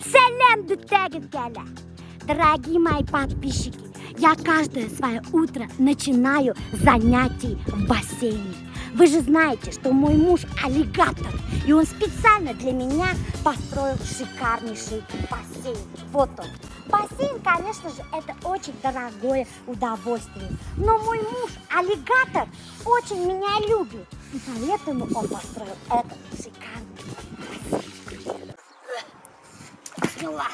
Салям, Дутягин-Кяля! Дорогие мои подписчики, я каждое свое утро начинаю занятий в бассейне. Вы же знаете, что мой муж аллигатор, и он специально для меня построил шикарнейший бассейн. Вот он. Бассейн, конечно же, это очень дорогое удовольствие. Но мой муж аллигатор очень меня любит. И поэтому он построил этот шикарный бассейн. Bismillah.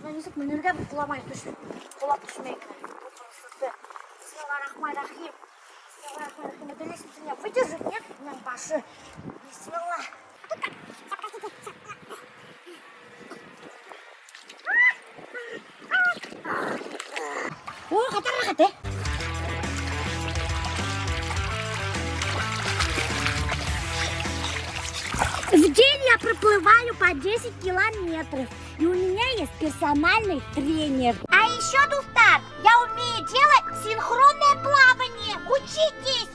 Нанесіп мінерге бір құламай түшін. Құлап түшмейді. Bismillahirrahmanirrahim. Bismillahirrahmanirrahim. Делесін сіне выдержит, нет? Мен башы. Bismillah. О, қатар рахат, В день я проплываю по 10 километров. И у меня есть персональный тренер. А еще, Дуфтар, я умею делать синхронное плавание. Учитесь!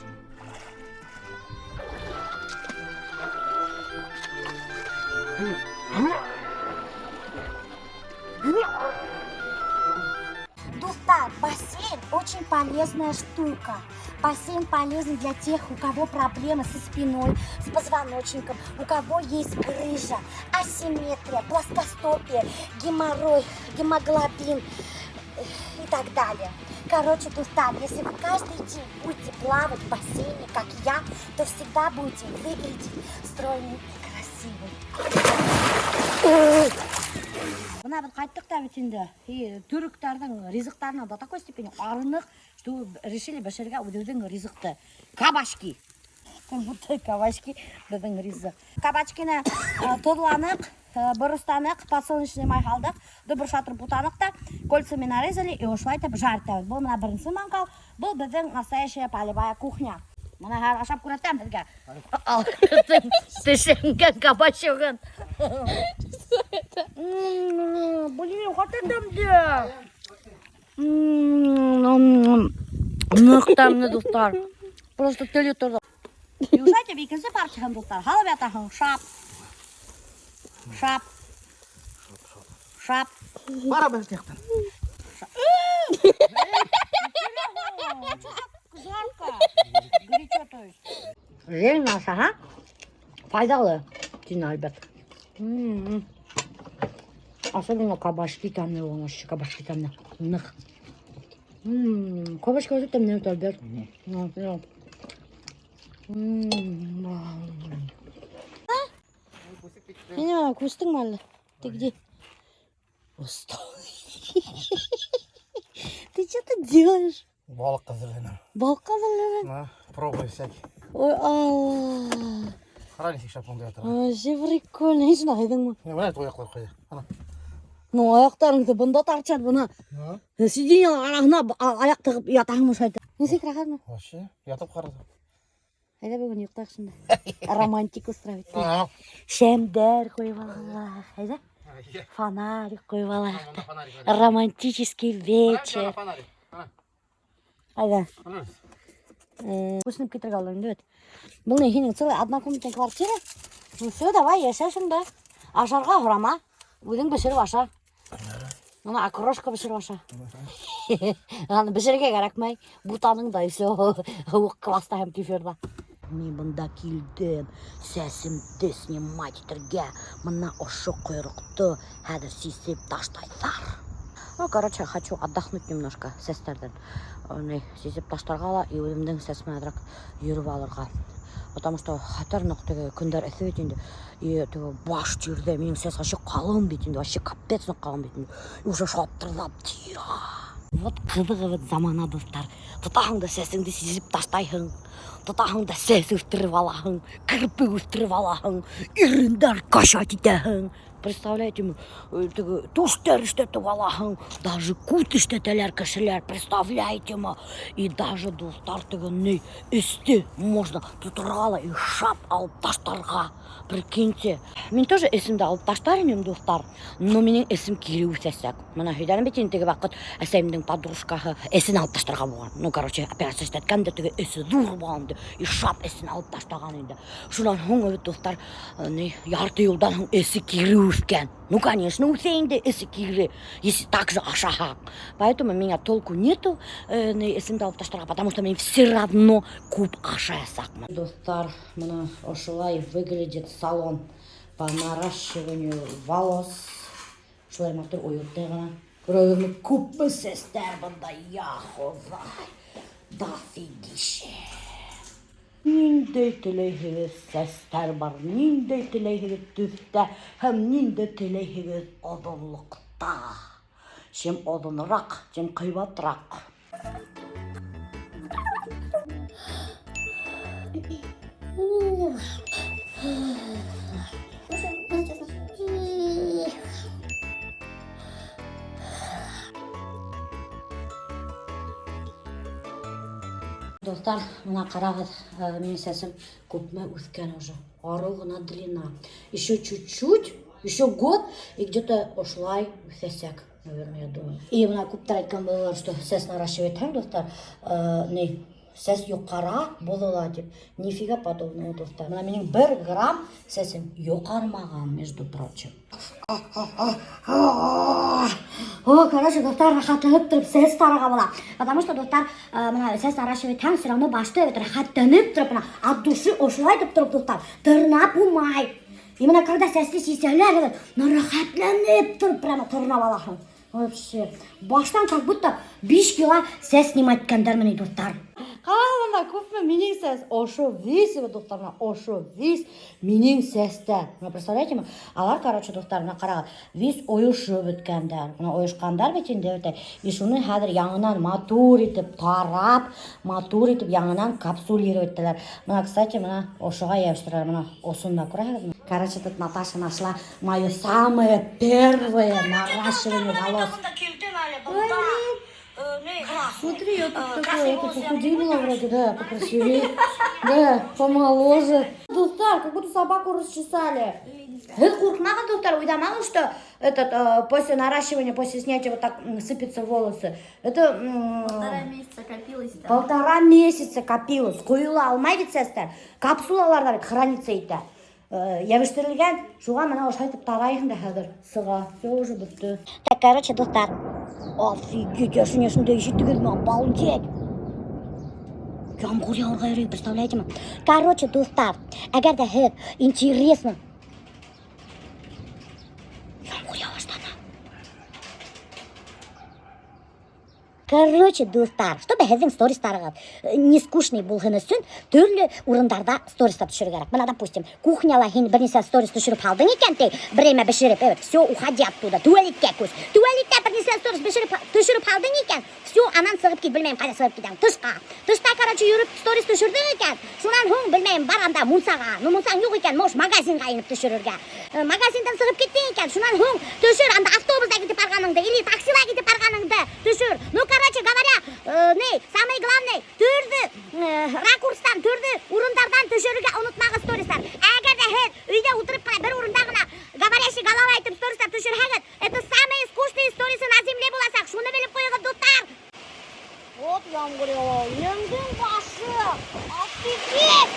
Дуфтар, бассейн очень полезная штука. Бассейн полезен для тех, у кого проблемы со спиной, с позвоночником, у кого есть грыжа, асимметрия, плоскостопие, геморрой, гемоглобин и так далее. Короче, Дуфтар, если вы каждый день будете плавать в бассейне, как я, то всегда будете выглядеть стройным и красивым. Мына біз қайттық та бітінде, түріктардың ризықтарына до такой степени арынық, что решили башерге удивдың ризықты. Кабашки. Как будто кабашки біздің ризық. Кабачкені тодланық, бұрыстанық, подсолнечный май қалдық, бір шатыр бутанық та, кольцами нарезали и ушвайтып жарты. Бұл мына бірінші манқал, бұл біздің настоящая полевая кухня. Мына ашап көреттен бізге. Түшінген кабачығын. Блин, қатырдым де. Нықтамны, Дуфтар. Просто тілі тұрды. Южайте бейкінсе парчығын, Дуфтар. Халып ятағын. Шап. Шап. Шап. Бара бір жақтан. Жарко. Горячо, то есть. Жең наша, ха? Пайдалы. Дин әлбәт. Особенно кабачки тамны оңашы, кабачки тамны. Нық. Кабачки өзі тамны әлбәт. Меня кустың малы. Ты где? Устал. Ты что-то делаешь? Балық қазірленем. Балық қазірленем? Пробуй всякий. Ой, алла. Қарай несек шапқанды жатыр. Вообще прикольно. Ешін айдың ма? Мына ояқлар қойды. Ну, аяқтарыңды бұнда тартшады бұна. Сиденьяның арағына аяқ тығып ятағымыш айты. Несек рахат ма? Вообще, ятып қарады. Айда бүгін ұйықтақ шында. Романтик устроить. Шемдер қойып алғанлар. Айда? Фонарик қойып алғанлар. Романтический вечер. Айда. Көсініп кетір қалдың, дөт. Бұл не, хенің целый однокомнатный квартира? Ну все, давай, яша шында. Ашарға құрама. Өзің бішіріп аша. Ана окрошка бішіріп аша. Аны бішірге қарақмай. Бутаның да все. Уқ кластайым кеферда. Мен бұнда келдім. Сәсімді снимать етірге. Мына ошы құйрықты әдір сесіп таштайсар. Ну, короче, хочу отдохнуть немножко сестерден. Сесіп таштарғала и өзімдің сәсімен әдірек үйіріп алырға. Потому что хатарнық түгі күндер әсі бетінде. И түгі баш жүрді. Менің сәс вообще қалым бетінде. Вообще капец қалым бетінде. И уже шаптырлап тия. Вот қызығы замана достар. Тұтағыңда сәсіңді сесіп таштайхың. Тұтағыңда сәс өстіріп алағың. Кірпі өстіріп алағың. Иріндер кашат етәхің. Представляете, туштер іштетіп алағың, даже кут іштетелер кішілер, представляете ма? И даже достар түгінні үсті можно тұтырғала и шап алып таштарға. Прикиньте. Мен тоже есімді алып таштар емем достар, но менің есім келеу сәсәк. Мына хүйдәнім бетіндегі вақыт әсәйімдің подружкаға есін алып таштарға болған. Ну, короче, операция іштеткенде түгі есі зур болғанды, и шап есін алып таштаған енді. Шунан хоң өт достар, ярты елдан есі келеу Үскен. Ну, конечно, усейнде эси кигри, если так же ашахак. Поэтому меня толку нету эсимде алып таштарга, потому что мен все равно куб ашаясакмын. Достар, мына ошолай выглядит салон по наращиванию волос. Шулай матур уютный гана. Көрөгүмү куб сестер бында яхозай. Дофигище. Ниндей телейһегез сестер бар, ниндей телейһегез төстә һәм ниндей телейһегез оҙонлоҡта. Чем оҙонораҡ, чем ҡыйбатлыраҡ. Достар, мына ҡарағыҙ, минең сәсем күпме үҫкән уже. Арыу ғына длина. Еще чуть-чуть, еще год, и где-то ошолай үҫәсәк, наверное, я думаю. И мына күптәр әйткән булалар, что сәс наращивать итһәң, достар, сәс юҡара булыла дип. Нифига подобного, достар. Мына минең 1 грамм сәсем юҡармаған, между прочим. Короче, достар, рахатланып тұрып сәс тарыға була. Потому что, достар, сәс наращивать итһәң, все равно башты рахатланып тұрып, от души ошолай итеп тұрып, достар, тырнап булмай. Именно когда сәсте сисәләр, рахатланып тұрып, прямо тырнап алаһың. Вообще, баштан как будто 5 кило сәс снимать иткәндәр, достар. Ҡалында күпме минең сәс, ошо вис, достар, ошо вис минең сәстә. Представляете ме? Алар, короче, достар, ҡарағыҙ, вис ойошоп бөткәндәр. Ойошҡандар бит инде, и шуны хәҙер яңынан матур итеп тарап, матур итеп яңынан капсулировать итәләр. Мына, кстати, мына ошоға йәбештеләр, мына осында күрәһегеҙме? Короче, тут Наташа нашла мое самое первое наращивание волос. Смотри, я тут такое, это похудела вроде, да, покрасивее, да, помоложе. Достар, как будто собаку расчесали. Это куркмага, достар, уйдамага, что после наращивания, после снятия вот так сыпятся волосы. Это 1,5 месяца копилось. 1,5 месяца копилось. Куйла алмай бит сестер. Капсулаларда бит хранится ите. Йәбештірілген, шуға мына ошайтып тарайын да хәзер. Сыға, все уже бітті. Так, короче, достар. Офигеть, я шынешінде ешеттігізім, обалдеть. Ямғыр яурға үйрейді, представляете ма? Короче, достар, әгер де һеҙ интересно. Ямғыр яуаштана. Короче, достар, чтобы һеҙҙең стористарығыҙ не скучный булһын өсөн, төрлө урындарда стористар төшөргә кәрәк. Мына, допустим, кухняла һин бер нисә сторис төшөрөп һалдың икән, ти, время бешереп, все, уходи оттуда, туалеткә күс. Туалеттә бер нисә сторис төшөрөп һалдың икән, все, анан сығып кит, белмәйем, ҡайҙа сығып китәң, тышҡа. Тышта, короче, йөрөп сторис төшөрҙөң икән, шунан һуң, белмәйем, баранда мунсаға, ну мунсаң юҡ икән, мош магазинға инеп төшөрөргә. Магазиндан сығып киттең икән, шунан һуң, төшөр, анда автобуста китеп барғаныңды, или таксила китеп барғаныңды төшөр. Ну, короче говоря, самый главный, түрді ракурстан, түрді урындардан төшөрүгө унутмагыз стористар. Әгәр дә һеҙ өйдә утырып ҡына бер урында ғына говорящий голова итеп стористар төшөрһәгеҙ, это самые скучные сторисы на земле буласаҡ. Шуны белеп ҡуйығыҙ, дуҫтар. Вот ямғыр яуа, еңдең башы. Офигеть!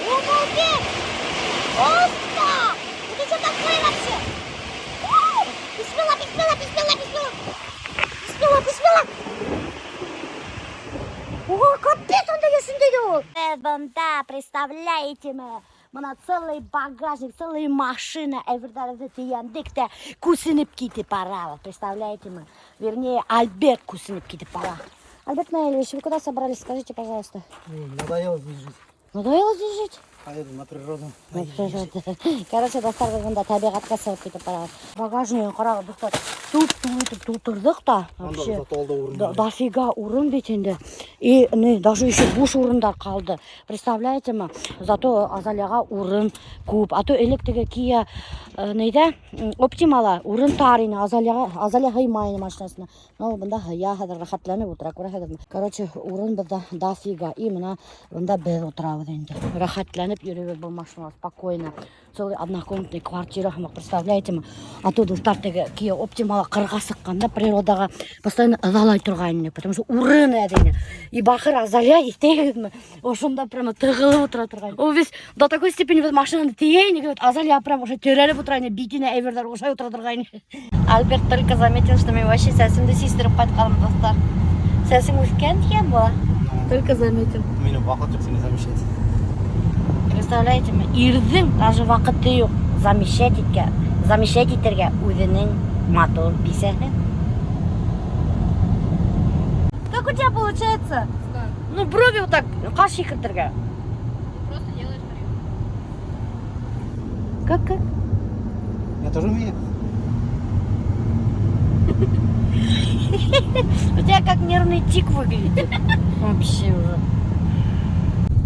Обалдеть! Просто! Это что такое вообще? Бисмилла, бисмилла, бисмилла, бисмилла. Бисмилла, бисмилла. Ого, капец, он даешь индейду. Да, представляете, мына целый багажник, целая машина, Яндекте кусынып китеп бара. Представляете, вернее, Альберт кусынып китеп бара. Альберт Наилевич, вы куда собрались? Скажите, пожалуйста. Надоело здесь жить. Надоело здесь жить? Поеду на природу. Короче, достар кылганда табиғатқа сығып кетіп барады. Багажник қарағы, достар, тут толтырдық та. Вообще, дофига урын бит енді. И даже еще буш урындар қалды. Представляете ма? Зато Азалияға урын көп. А то электігі кия нейді? Оптимала урын тарыйны Азалия ғаймайны машинасына. Но бұнда ғая ғадар рахатланып отыра көре ғадар. Короче, урын бұнда дофига. И мына бұнда бәл отырабыз енді. Рахатланып йөрөбөз бұл машина спокойно. Целый однокомнатный квартира, представляете ма? А то достар теге кия оптимала қырға сыққанда природаға постоянно ызалай тұрғанын, потому что урын әдені. И бақыр азалия етегізмі. Ошында прямо тығылып отыра тұрған. Ол біз до такой степени біз машинаны тейін, азалия прям уже тереліп отырған, битіне әйвердар ошай отыра тұрған. Альберт только заметил, что мен вообще сәсімді сестіріп қайтқаным, достар. Сәсім үлкен екен бұл. Только заметил. Мені вақыт жоқ, сені замещать. Представляете, ирдің даже вақыты жоқ замещать етерге өзінің мотор бисәлі. Как у тебя получается? Ну, брови вот так, қаш шекіртірге. Просто делаешь парик. Как? Я тоже умею. У тебя как нервный тик выглядит. Вообще уже.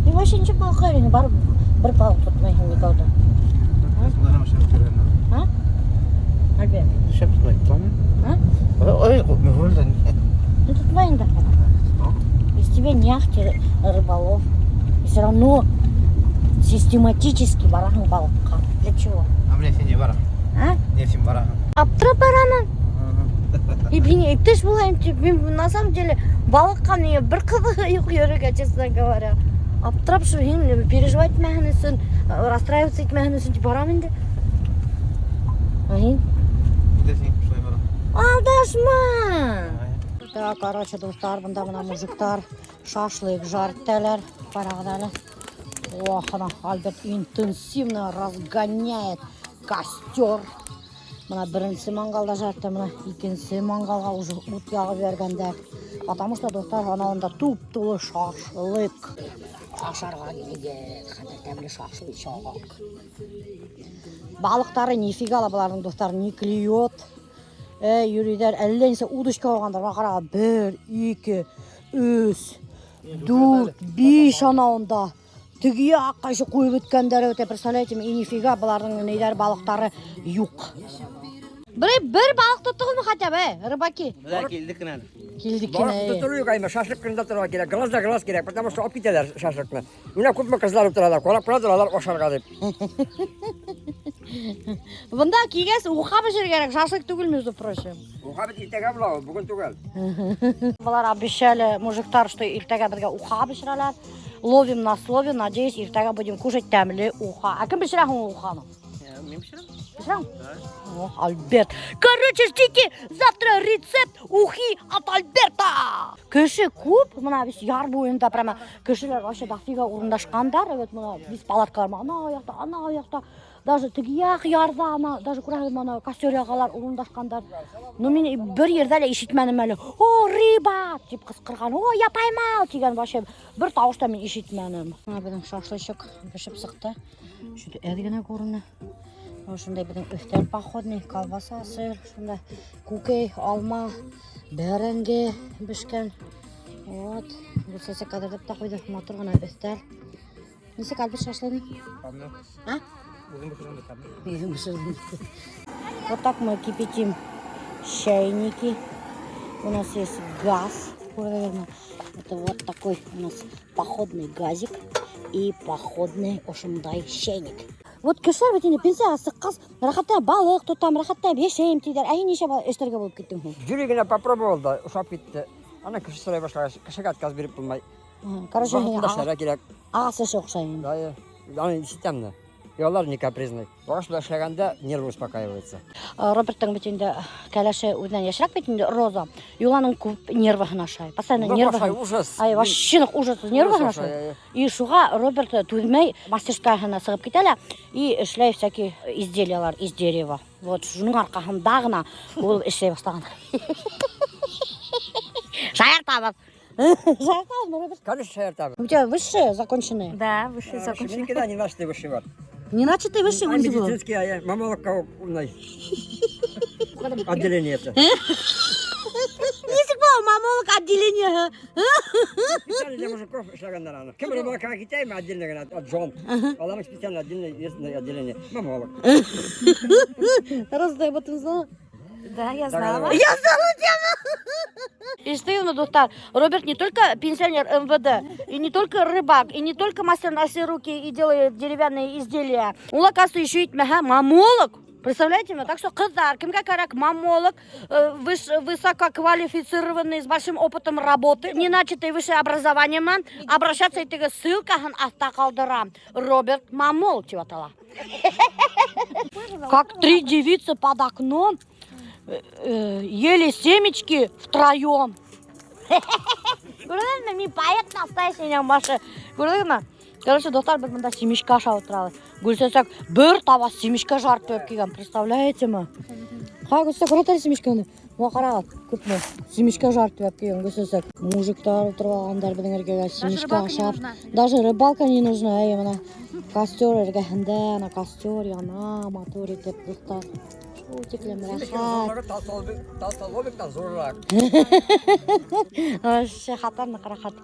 И вообще ничего плохого, не бар бір балық тұтмайын никогда. Куда машина перевернул? А? Альберт? Шеп стой, помню? А? Ой, мы вольно. Ну тұтмайын да. Из тебя не ахти рыболов. И все равно систематически бараның балыққа. Для чего? А мне все не баран. А? Я всем баран. Аптырап барамын. И ты ж болайын, на самом деле балыққа не бір қызығы yok yörüge, честно говоря. Аптырап шырғын, переживать мәхінесін, расстраиваться етмәхінесін, тип барамын де. Ағын? Где сен? Что я баран? Алдашма! Да, короче, достар, бұнда мына мужиктар шашлык жарттелер, парағдалы. Ох, ана Альберт интенсивно разгоняет костер. Мына бірінші мангалда жарты, мына екінші мангалға уже ут яғып бергенде. Потому что достар анауында туп-тулы шашлык. Ашарға келген, қандай тәмлі шашлычок. Балықтары нифигала бұлардың достар, не клюет. Юридер, әлленсе удочка оғандар, бақараға 1, 2, 3, 4, 5 анауында. Түгіе аққайшы қойып өткендері өте, представляете, и нифига бұлардың нейдер балықтары юқ. Bir balık tuttuk mu хотя бы, рыбаки? Да, келдік кінәлі. Келдік Balık kine. tutuluyor kayma, şaşlık kırında durmak gerek, glas da glas gerek, потому что opit eder şaşlıkla. Yine kupma kızlar oturarlar, kolak pıradırlar, oşarga deyip. Bunda kiyges uğa pişir gerek, şaşlık түгіл, между прочим. Muhabbet iltega bulau, bugün tugel. Бұлар обещали мужиктар, что иртага бірге уха пішіралар. Ловим на слове, надеюсь, иртага будем кушать тәмлі уха. А кім пішірағын уханы? Мен пішірім? Пішірағын? О, Альберт. Короче, ждите, завтра рецепт ухи от Альберта. Кіші көп, мына біз яр бойында прямо кішілер вообще дофига орындашқандар. Вот мына біз палаткалар, ана аяқта. Даже тігияқ ярда, ана, даже көрәлім ана костер яғалар орындашқандар. Но мен бір ердәлі ешітмәнім әлі. О, риба! Деп қысқырған. О, я поймал! Деген вообще бір тауышта мен ешітмәнім. Біздің шашлычок пішіп сықты. Шүді әдігіне көріні. Шындай біздің өфтер походный, колбаса, сыр, шындай көкей, алма, бәрінге бішкен. Вот. Бұл сәсек қадырдып та қойды. Матыр ғана өфтер. Несек Альберт шашлыгы? Памны. А? Өзің пішірімді памны. Вот так мы кипятим чайники. У нас есть газ. Это вот такой у нас походный газик и походный ошымдай чайник. Вот кешер бетіне пенсияға сыққас, рахатта балық тұтам, рахатта бешем тейдер. Әйін неше эштерге болып кеттің? Жүрегіне попробовал да, ушап кетті. Ана кіші сұрай башлагаш, кішіге отказ беріп болмай. Короче, Вақытында керек. ағасы шоқ шайын. Да, аны системно. И олар не капризный. Оғаш башлаганда нервы успокаивается. Роберттің бетінде кәләші өзінен яшырақ бетінде Роза. Юланың көп нервыхын ашай. Постоянно нервыхын. Ужас. Ай, вообще ужас нервыхын ашай. И шуға Роберт түзмей мастерскаяғына сығып кетелі. И ішлей всякие изделиялар из дерева. Вот шуның арқасындағына ол ішлей бастаған. Шаяқ табып. Шаяқ табып, Роберт. Конечно, шаяр табы. У тебя высшие законченные? Да, высший Мен кеда не нашли вышиват. Не начатые высшие у него? Медицинский, мамалыққа умнай. Отделение это. Несік бұл мамолық отделение? Специально для мужиков шлагандар аны. Кем рыбалка китайма отдельно гана от жен. Аламы специально отдельное отделение. Мамалык. Роза, об этом знала? Да, я знала. Я знала тему! И что, достар, Роберт не только пенсионер МВД, и не только рыбак, и не только мастер на все руки и делает деревянные изделия. Он, оказывается, еще и мамолог. Представляете мне? Так что кыздар, кимге керек маммолог, высококвалифицированный, с большим опытом работы, не начатый высшее образование, обращаться этиге ссылкахан аста калдырам. Роберт Маммол, чего-то. Как 3 девицы под окном ели семечки втроем. Көрдіңіз бе, мен поэт настоящий Маша. Көрдіңіз бе? Короче, достар, біз мұнда семечка аша отырады. Гүлсесек, бір табас семечка жарып беріп келген. Представляете ма? Ха, гүлсесек, көрдіңіз семечканы? Мұға қарағат, көп ме? Семечка жарып беріп келген, гүлсесек. Мужиктар отырып алғандар біздің еркеге семечка ашап. Даже рыбалка не нужна, мына. Костер ергәһендә, ана костер яна, мотор итеп достар. Утеклем рахат. Талсалобиктан зорлак. Вообще хатарны красота.